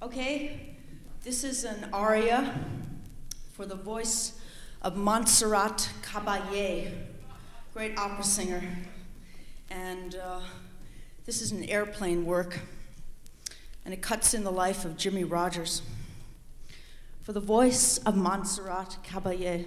Okay, this is an aria for the voice of Montserrat Caballe, great opera singer. And this is an airplane work, and it cuts in the life of Jimmie Rodgers. For the voice of Montserrat Caballe.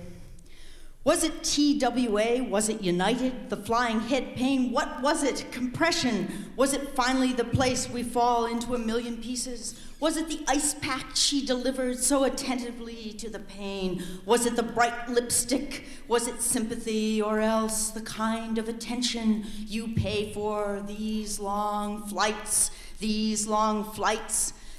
Was it TWA? Was it United? The flying head pain? What was it? Compression? Was it finally the place we fall into a million pieces? Was it the ice pack she delivered so attentively to the pain? Was it the bright lipstick? Was it sympathy, or else the kind of attention you pay for these long flights?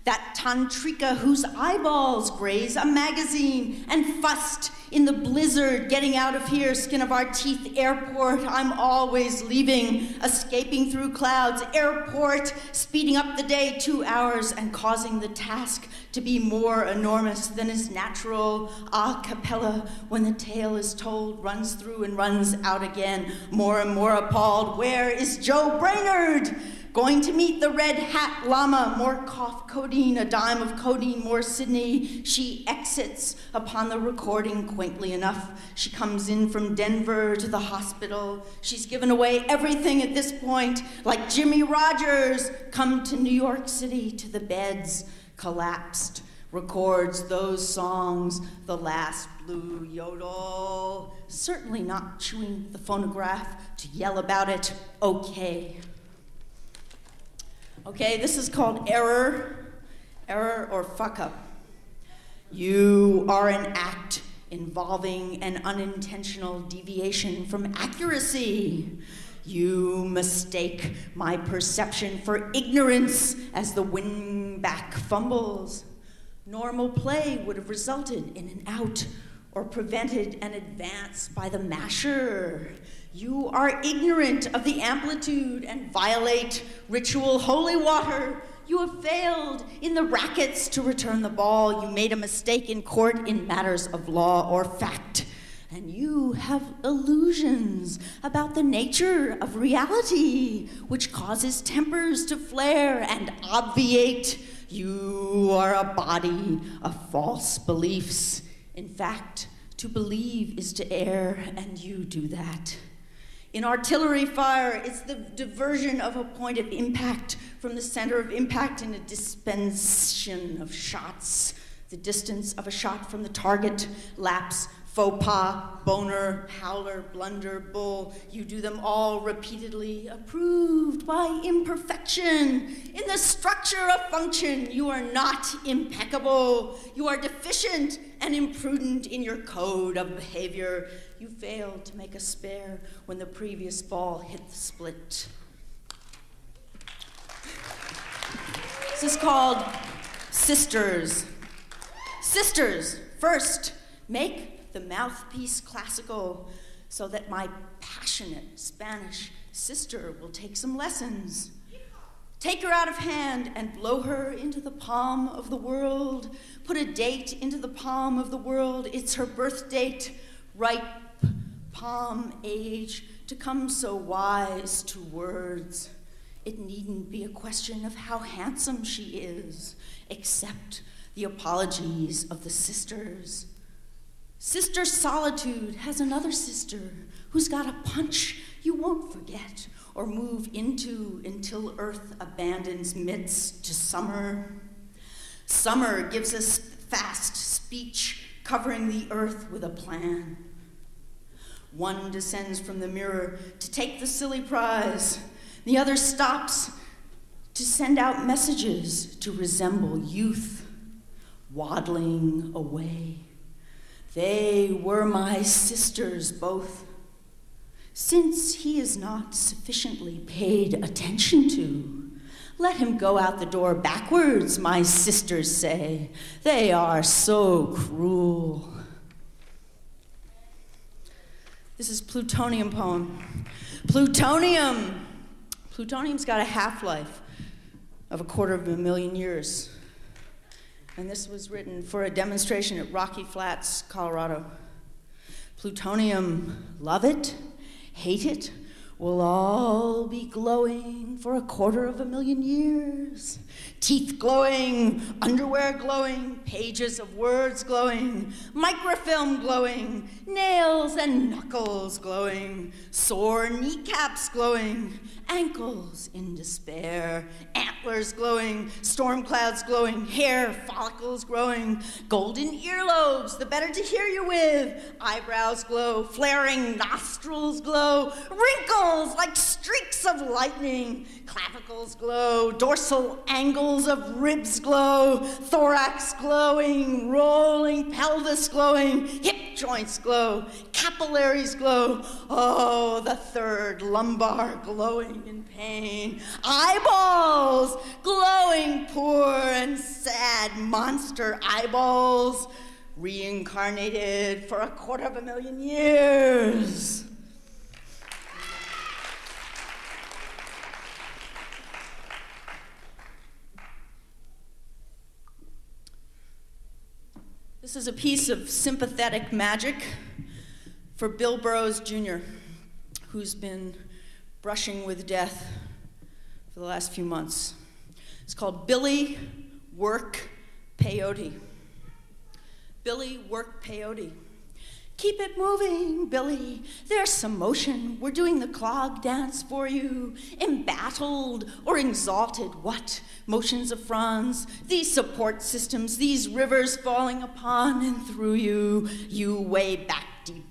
That tantrika whose eyeballs graze a magazine and fussed in the blizzard, getting out of here, skin of our teeth, airport, I'm always leaving, escaping through clouds, airport, speeding up the day 2 hours and causing the task to be more enormous than is natural, a cappella, when the tale is told, runs through and runs out again, more and more appalled. Where is Joe Brainerd? Going to meet the red hat llama, more cough codeine, a dime of codeine, more Sydney. She exits upon the recording, quaintly enough. She comes in from Denver to the hospital. She's given away everything at this point, like Jimmie Rodgers, come to New York City to the beds, collapsed, records those songs, the last blue yodel, certainly not chewing the phonograph to yell about it, okay. Okay, this is called error or fuck up. You are an act involving an unintentional deviation from accuracy. You mistake my perception for ignorance as the wingback fumbles. Normal play would have resulted in an out or prevented an advance by the masher. You are ignorant of the amplitude and violate ritual holy water. You have failed in the rackets to return the ball. You made a mistake in court in matters of law or fact. And you have illusions about the nature of reality, which causes tempers to flare and obviate. You are a body of false beliefs. In fact, to believe is to err, and you do that. In artillery fire, it's the diversion of a point of impact from the center of impact in a dispensation of shots. The distance of a shot from the target, lapse, faux pas, boner, howler, blunder, bull. You do them all repeatedly, approved by imperfection. In the structure of function, you are not impeccable. You are deficient and imprudent in your code of behavior. You failed to make a spare when the previous ball hit the split. This is called Sisters. Sisters, first, make the mouthpiece classical so that my passionate Spanish sister will take some lessons. Take her out of hand and blow her into the palm of the world. Put a date into the palm of the world. It's her birth date, ripe palm age, to come so wise to words. It needn't be a question of how handsome she is, except the apologies of the sisters. Sister Solitude has another sister who's got a punch you won't forget or move into until Earth abandons midst to summer. Summer gives us fast speech, covering the earth with a plan. One descends from the mirror to take the silly prize. The other stops to send out messages to resemble youth, waddling away. They were my sisters both. Since he is not sufficiently paid attention to, let him go out the door backwards, my sisters say. They are so cruel. This is Plutonium poem. Plutonium. Plutonium's got a half-life of 250,000 years. And this was written for a demonstration at Rocky Flats, Colorado. Plutonium, love it, hate it, we'll all be glowing for 250,000 years. Teeth glowing, underwear glowing, pages of words glowing, microfilm glowing, nails and knuckles glowing, sore kneecaps glowing, ankles in despair, antlers glowing, storm clouds glowing, hair follicles growing, golden earlobes, the better to hear you with, eyebrows glow, flaring nostrils glow, wrinkles like streaks of lightning, clavicles glow, dorsal angles of ribs glow, thorax glowing, rolling pelvis glowing, hip joints glow, capillaries glow, oh, the third lumbar glowing in pain, eyeballs glowing, poor and sad monster eyeballs, reincarnated for 250,000 years. This is a piece of sympathetic magic for Bill Burroughs Jr., who's been brushing with death for the last few months. It's called Billy Work Peyote. Billy Work Peyote. Keep it moving, Billy. There's some motion. We're doing the clog dance for you. Embattled or exalted, what? Motions of fronds, these support systems, these rivers falling upon and through you. You way back,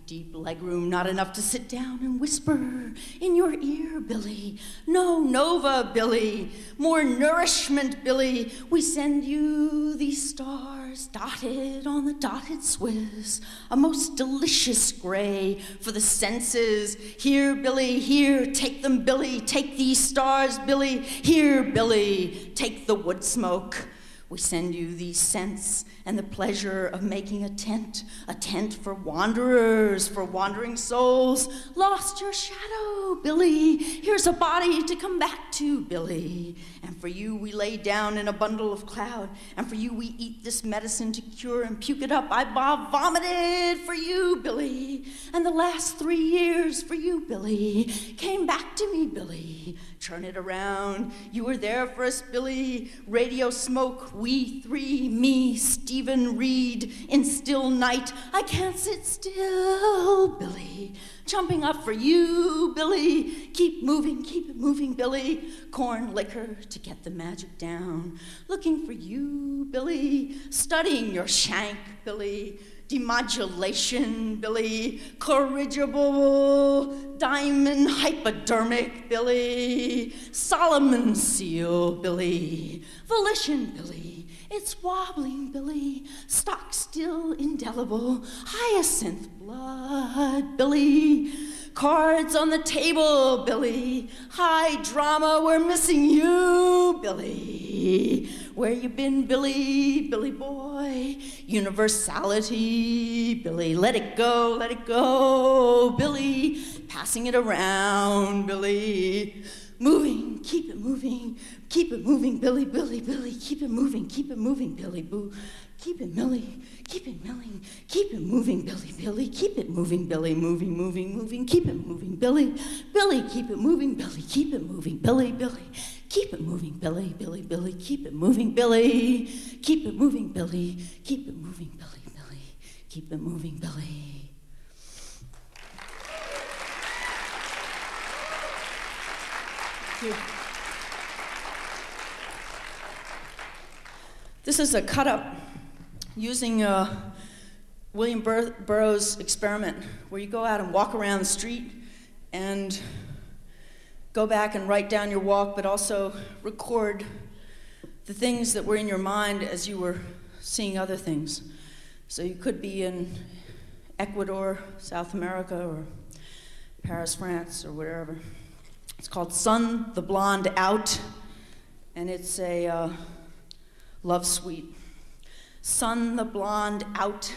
deep legroom, not enough to sit down and whisper in your ear, Billy. No nova, Billy. More nourishment, Billy. We send you these stars dotted on the dotted Swiss, a most delicious gray for the senses. Here, Billy, here, take them, Billy. Take these stars, Billy. Here, Billy, take the wood smoke. We send you these scents and the pleasure of making a tent for wanderers, for wandering souls. Lost your shadow, Billy. Here's a body to come back to, Billy. And for you we lay down in a bundle of cloud, and for you we eat this medicine to cure and puke it up. I vomited for you, Billy. And the last 3 years for you, Billy, came back to me, Billy. Turn it around. You were there for us, Billy. Radio smoke, we three, me, Stephen Reed, in still night. I can't sit still, Billy. Jumping up for you, Billy. Keep it moving, Billy. Corn liquor to get the magic down. Looking for you, Billy. Studying your shank, Billy. Demodulation, Billy. Corrigible, diamond hypodermic, Billy. Solomon seal, Billy. Volition, Billy. It's wobbling, Billy. Stock still indelible. Hyacinth blood, Billy. Cards on the table, Billy. High drama, we're missing you, Billy. Where you been, Billy? Billy boy. Universality, Billy. Let it go, Billy. Passing it around, Billy. Moving, keep it moving, Billy, Billy, Billy. Keep it moving, Billy, boo. Keep it milling, keep it moving, Billy, Billy. Keep it moving, Billy, moving. Keep it moving, Billy, Billy. Keep it moving, Billy. Keep it moving, Billy, Billy. Keep it moving, Billy, Billy, Billy. Keep it moving, Billy. Keep it moving, Billy. Keep it moving, Billy, Billy. Keep it moving, Billy. Thank you. This is a cut-up using William Burroughs' experiment, where you go out and walk around the street and go back and write down your walk, but also record the things that were in your mind as you were seeing other things. So you could be in Ecuador, South America, or Paris, France, or wherever. It's called Sun the Blonde Out, and it's a love suite. Sun the blonde out.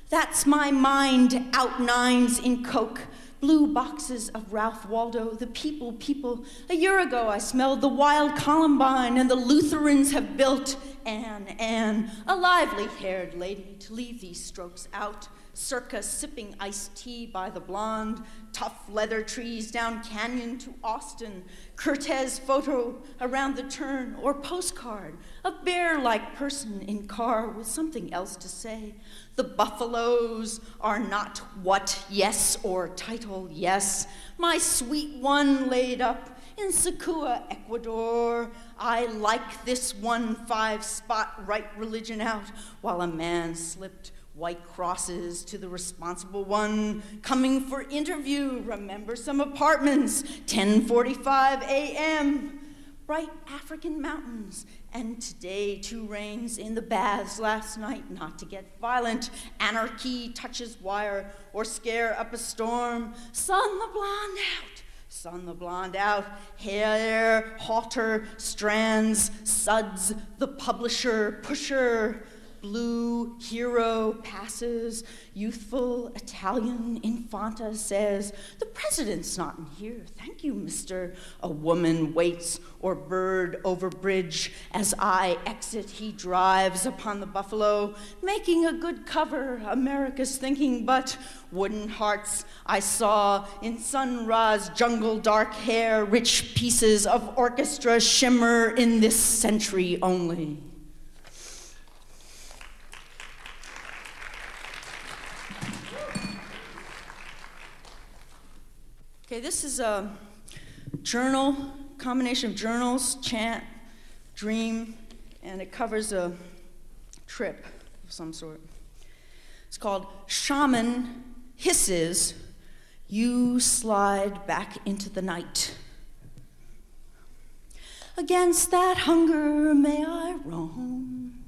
That's my mind out nines in coke. Blue boxes of Ralph Waldo, the people. A year ago I smelled the wild columbine, and the Lutherans have built Anne, a lively-haired lady to leave these strokes out. circa sipping iced tea by the blonde, tough leather trees down canyon to Austin, Cortez photo around the turn, or postcard, a bear-like person in car with something else to say. The buffaloes are not what, yes, or title, yes. My sweet one laid up in Sakua, Ecuador. I like this 1-5 spot, right religion out, while a man slipped white crosses to the responsible one coming for interview. Remember some apartments, 10:45 a.m. Bright African mountains, and today 2 rains in the baths last night, not to get violent. Anarchy touches wire or scare up a storm. Sun the blonde out. Sun the blonde out, hair, halter, strands, suds, the publisher, pusher, blue hero passes, youthful Italian Infanta says, the president's not in here, thank you, mister. A woman waits, or bird over bridge. As I exit, he drives upon the buffalo, making a good cover, America's thinking, but wooden hearts I saw in Sun Ra's jungle, dark hair, rich pieces of orchestra shimmer in this century only. Okay, this is a journal, combination of journals, chant, dream, and it covers a trip of some sort. It's called Shaman Hisses, You Slide Back into the Night. Against that hunger may I roam,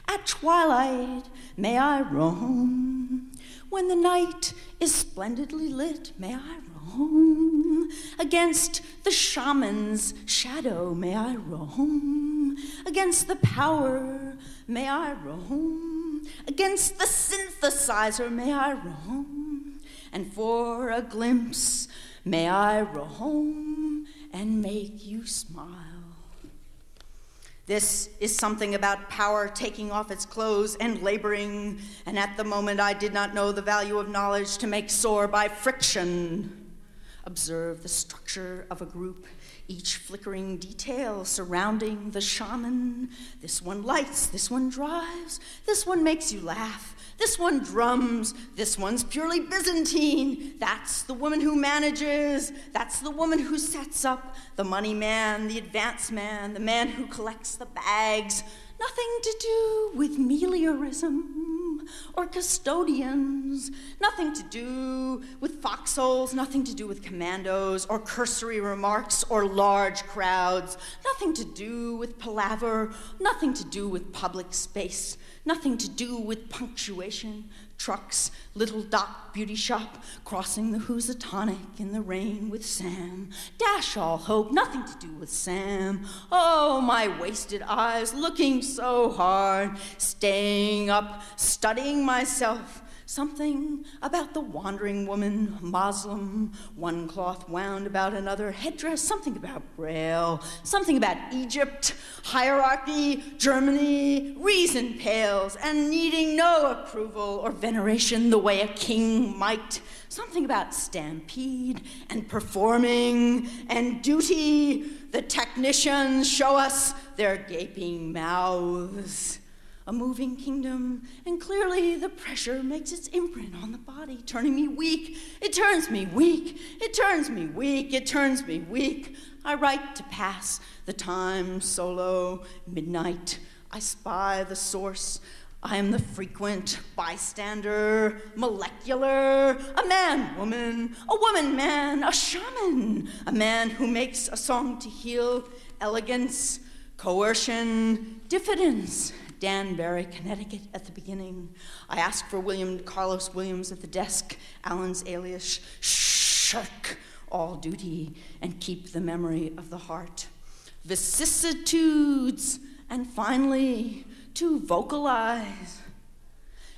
at twilight may I roam, when the night is splendidly lit may I roam. Against the shaman's shadow may I roam. Against the power may I roam. Against the synthesizer may I roam. And for a glimpse may I roam and make you smile. This is something about power taking off its clothes and laboring, and at the moment I did not know the value of knowledge to make sore by friction. Observe the structure of a group, each flickering detail surrounding the shaman. This one lights, this one drives, this one makes you laugh, this one drums, this one's purely Byzantine. That's the woman who manages, that's the woman who sets up, the money man, the advance man, the man who collects the bags. Nothing to do with meliorism or custodians, nothing to do with foxholes, nothing to do with commandos or cursory remarks or large crowds, nothing to do with palaver, nothing to do with public space, nothing to do with punctuation, trucks, little dot beauty shop, crossing the Housatonic in the rain with Sam. Dash all hope, nothing to do with Sam. Oh, my wasted eyes, looking so hard, staying up, studying myself. Something about the wandering woman, Muslim, one cloth wound about another, headdress, something about Braille, something about Egypt, hierarchy, Germany, reason pales, and needing no approval or veneration the way a king might. Something about stampede and performing and duty. The technicians show us their gaping mouths. A moving kingdom, and clearly the pressure makes its imprint on the body, turning me weak. It turns me weak. It turns me weak. It turns me weak. I write to pass the time solo, midnight. I spy the source. I am the frequent bystander, molecular, a man, woman, a woman, man, a shaman, a man who makes a song to heal, elegance, coercion, diffidence. Danbury, Connecticut at the beginning. I asked for Carlos Williams at the desk, Allen's alias, shirk all duty and keep the memory of the heart. Vicissitudes, and finally, to vocalize.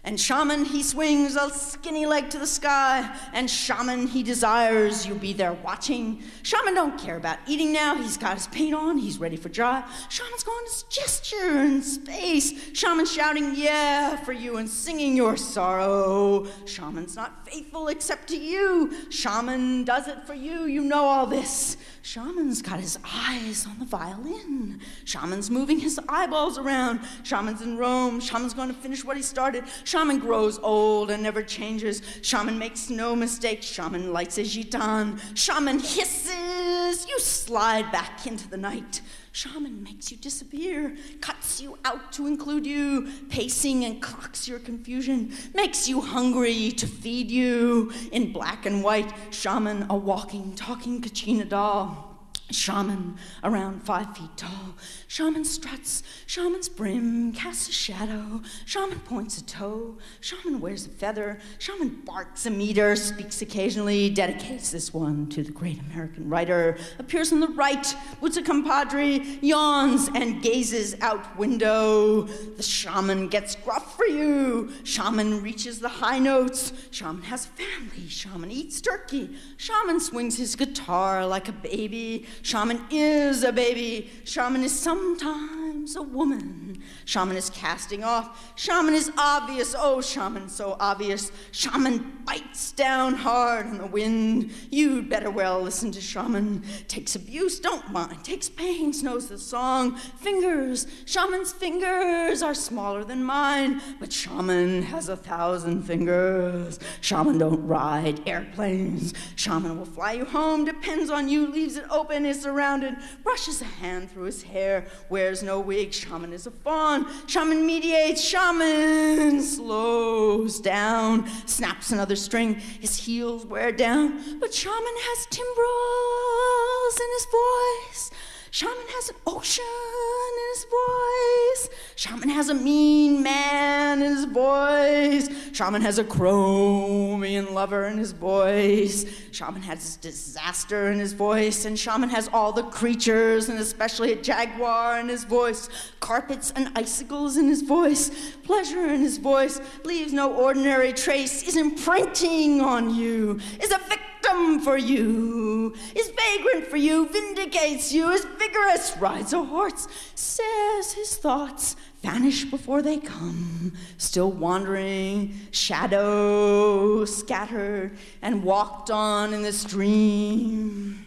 And shaman, he swings a skinny leg to the sky. And shaman, he desires you be there watching. Shaman don't care about eating now. He's got his paint on. He's ready for jive. Shaman's going to gesture in space. Shaman shouting, yeah, for you and singing your sorrow. Shaman's not faithful except to you. Shaman does it for you. You know all this. Shaman's got his eyes on the violin. Shaman's moving his eyeballs around. Shaman's in Rome. Shaman's going to finish what he started. Shaman grows old and never changes. Shaman makes no mistakes. Shaman lights a gitan. Shaman hisses. You slide back into the night. Shaman makes you disappear, cuts you out to include you, pacing and clocks your confusion, makes you hungry to feed you. In black and white, shaman, a walking, talking Kachina doll. Shaman, around 5 feet tall. Shaman struts, shaman's brim casts a shadow. Shaman points a toe, shaman wears a feather. Shaman barks a meter, speaks occasionally, dedicates this one to the great American writer. Appears on the right, puts a compadre, yawns and gazes out window. The shaman gets gruff for you. Shaman reaches the high notes. Shaman has a family. Shaman eats turkey. Shaman swings his guitar like a baby. Shaman is a baby. Shaman is sometimes a woman. Shaman is casting off. Shaman is obvious. Oh, shaman so obvious. Shaman bites down hard on the wind. You'd better well listen to shaman. Takes abuse, don't mind. Takes pains, knows the song. Fingers. Shaman's fingers are smaller than mine, but shaman has 1,000 fingers. Shaman don't ride airplanes. Shaman will fly you home, depends on you, leaves it open, is surrounded, brushes a hand through his hair, wears no wig. Shaman is a fawn. Shaman mediates. Shaman slows down, snaps another string, his heels wear down, but shaman has timbrels in his voice. Shaman has an ocean in his voice. Shaman has a mean man in his voice. Shaman has a chromium lover in his voice. Shaman has disaster in his voice. And shaman has all the creatures, and especially a jaguar in his voice. Carpets and icicles in his voice. Pleasure in his voice. Leaves no ordinary trace. Is imprinting on you. Is a victim for you. Is vagrant for you. Vindicates you. Is vigorous. Rides a horse. Says his thoughts. Vanish before they come, still wandering, shadow scattered, and walked on in the stream.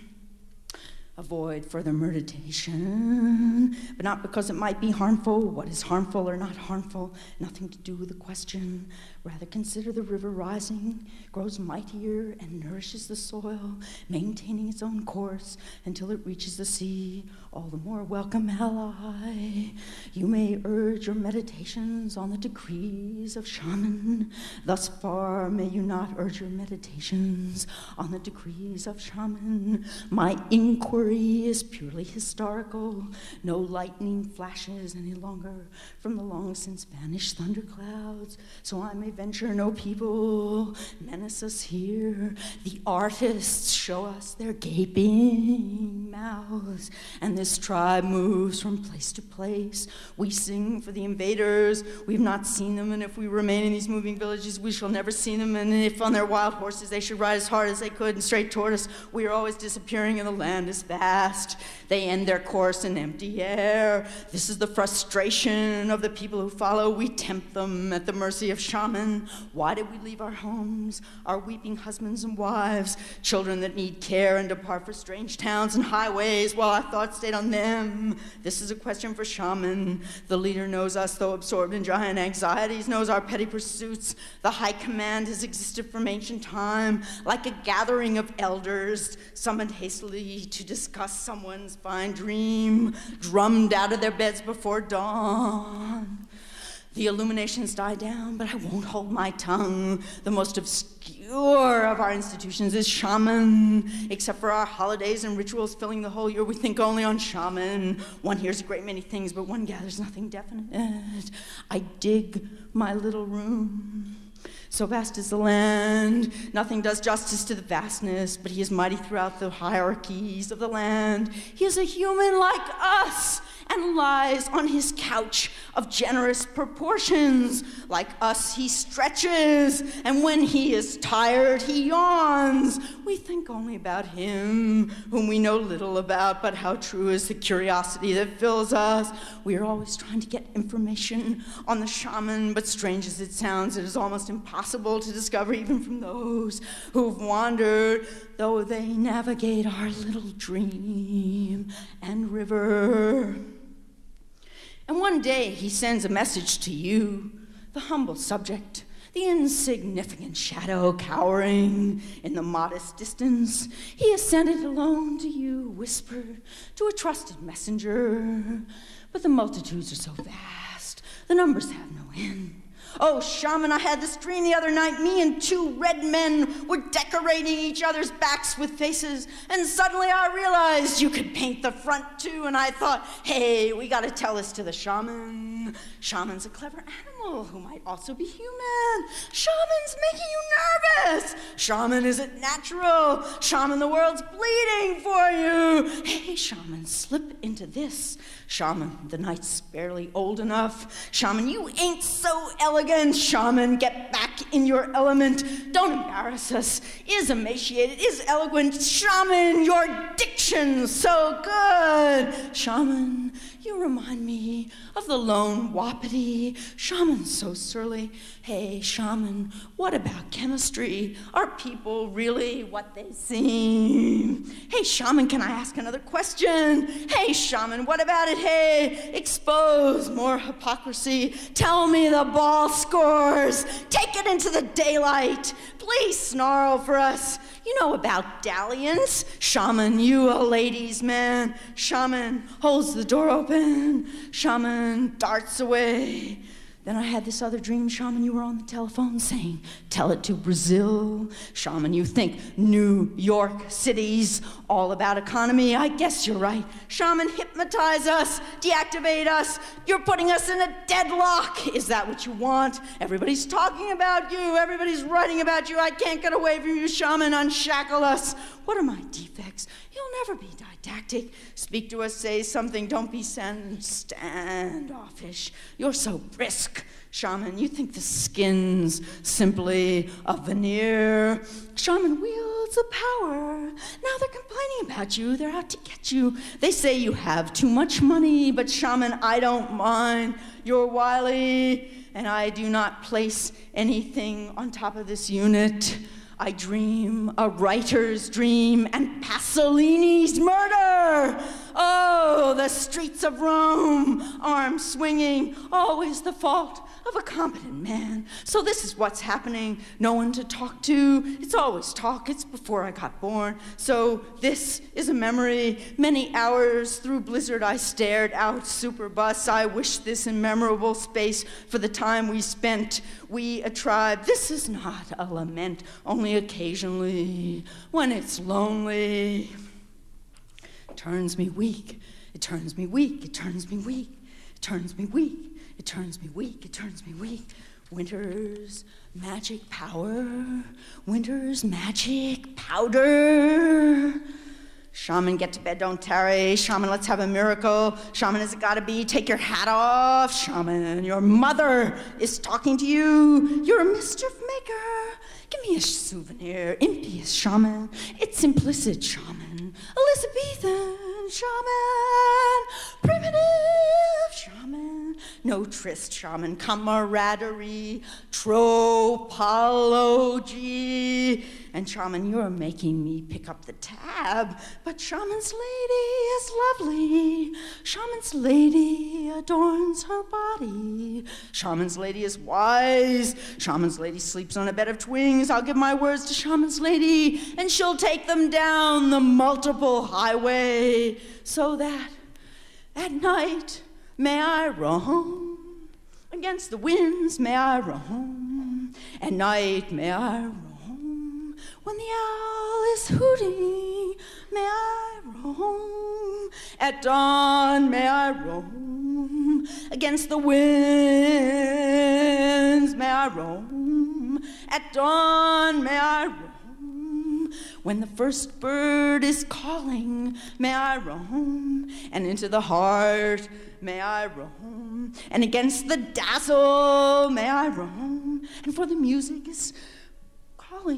Avoid further meditation, but not because it might be harmful. What is harmful or not harmful? Nothing to do with the question. Rather consider the river rising, grows mightier and nourishes the soil, maintaining its own course until it reaches the sea. All the more welcome ally. You may urge your meditations on the decrees of shaman. Thus far may you not urge your meditations on the decrees of shaman. My inquiry is purely historical. No lightning flashes any longer from the long since vanished thunderclouds. So I may venture no people menace us here. The artists show us their gaping mouths, and this tribe moves from place to place. We sing for the invaders. We've not seen them, and if we remain in these moving villages, we shall never see them. And if on their wild horses they should ride as hard as they could and straight toward us, we are always disappearing, and the land is vast. They end their course in empty air. This is the frustration of the people who follow. We tempt them at the mercy of shaman. Why did we leave our homes, our weeping husbands and wives, children that need care, and depart for strange towns and highways while our thoughts stayed on them? This is a question for shaman. The leader knows us, though absorbed in giant anxieties, knows our petty pursuits. The high command has existed from ancient time, like a gathering of elders, summoned hastily to discuss someone's fine dream, drummed out of their beds before dawn. The illuminations die down, but I won't hold my tongue. The most obscure of our institutions is shaman. Except for our holidays and rituals filling the whole year, we think only on shaman. One hears a great many things, but one gathers nothing definite. I dig my little room. So vast is the land, nothing does justice to the vastness, but he is mighty throughout the hierarchies of the land. He is a human like us, and lies on his couch of generous proportions. Like us, he stretches, and when he is tired, he yawns. We think only about him, whom we know little about, but how true is the curiosity that fills us. We are always trying to get information on the shaman, but strange as it sounds, it is almost impossible to discover even from those who've wandered, though they navigate our little dream and river. And one day he sends a message to you, the humble subject, the insignificant shadow cowering in the modest distance. He has sent it alone to you, whispered to a trusted messenger. But the multitudes are so vast, the numbers have no end. Oh, shaman, I had this dream the other night. Me and two red men were decorating each other's backs with faces, and suddenly I realized you could paint the front too, and I thought, hey, we gotta tell this to the shaman. Shaman's a clever animal who might also be human. Shaman's making you nervous. Shaman, is it natural? Shaman, the world's bleeding for you. Hey, shaman, slip into this. Shaman, the night's barely old enough. Shaman, you ain't so elegant. Shaman, get back in your element. Don't embarrass us. Is emaciated, is eloquent. Shaman, your diction's so good. Shaman, you remind me of the lone wapiti. Shaman's so surly. Hey, shaman, what about chemistry? Are people really what they seem? Hey, shaman, can I ask another question? Hey, shaman, what about it? Hey, expose more hypocrisy. Tell me the ball scores. Take it into the daylight. Please snarl for us. You know about dalliance. Shaman, you a ladies' man. Shaman holds the door open. Shaman darts away. Then I had this other dream, shaman, you were on the telephone saying, tell it to Brazil. Shaman, you think New York City's all about economy. I guess you're right. Shaman, hypnotize us, deactivate us. You're putting us in a deadlock. Is that what you want? Everybody's talking about you. Everybody's writing about you. I can't get away from you, shaman. Unshackle us. What are my defects? You'll never be didactic. Speak to us, say something, don't be standoffish. You're so brisk, shaman. You think the skin's simply a veneer. Shaman wields the power. Now they're complaining about you. They're out to get you. They say you have too much money, but shaman, I don't mind. You're wily, and I do not place anything on top of this unit. I dream a writer's dream and Pasolini's murder. Oh, the streets of Rome, arms swinging, always the fault of a competent man. So this is what's happening. No one to talk to. It's always talk. It's before I got born. So this is a memory. Many hours through blizzard I stared out Superbus. I wish this immemorable space for the time we spent. We a tribe. This is not a lament. Only occasionally when it's lonely. It turns me weak. It turns me weak. It turns me weak. It turns me weak. It turns me weak, it turns me weak. Winter's magic power, winter's magic powder. Shaman, get to bed, don't tarry. Shaman, let's have a miracle. Shaman, has it gotta be? Take your hat off. Shaman, your mother is talking to you. You're a mischief maker. Give me a souvenir, impious shaman. It's implicit, shaman. Elizabethan shaman. Primitive shaman. No tryst, shaman. Camaraderie. Tropology. And shaman, you're making me pick up the tab. But shaman's lady is lovely. Shaman's lady adorns her body. Shaman's lady is wise. Shaman's lady sleeps on a bed of twins. I'll give my words to shaman's lady, and she'll take them down the multiple highway, so that at night may I roam against the winds, may I roam. At night may I roam when the owl is hooting, may I roam. At dawn may I roam against the winds, may I roam. roam. At dawn may I roam. When the first bird is calling, may I roam. And into the heart may I roam. And against the dazzle may I roam. And for the music is calling,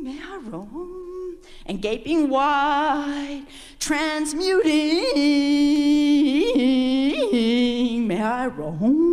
may I roam. And gaping wide, transmuting, may I roam.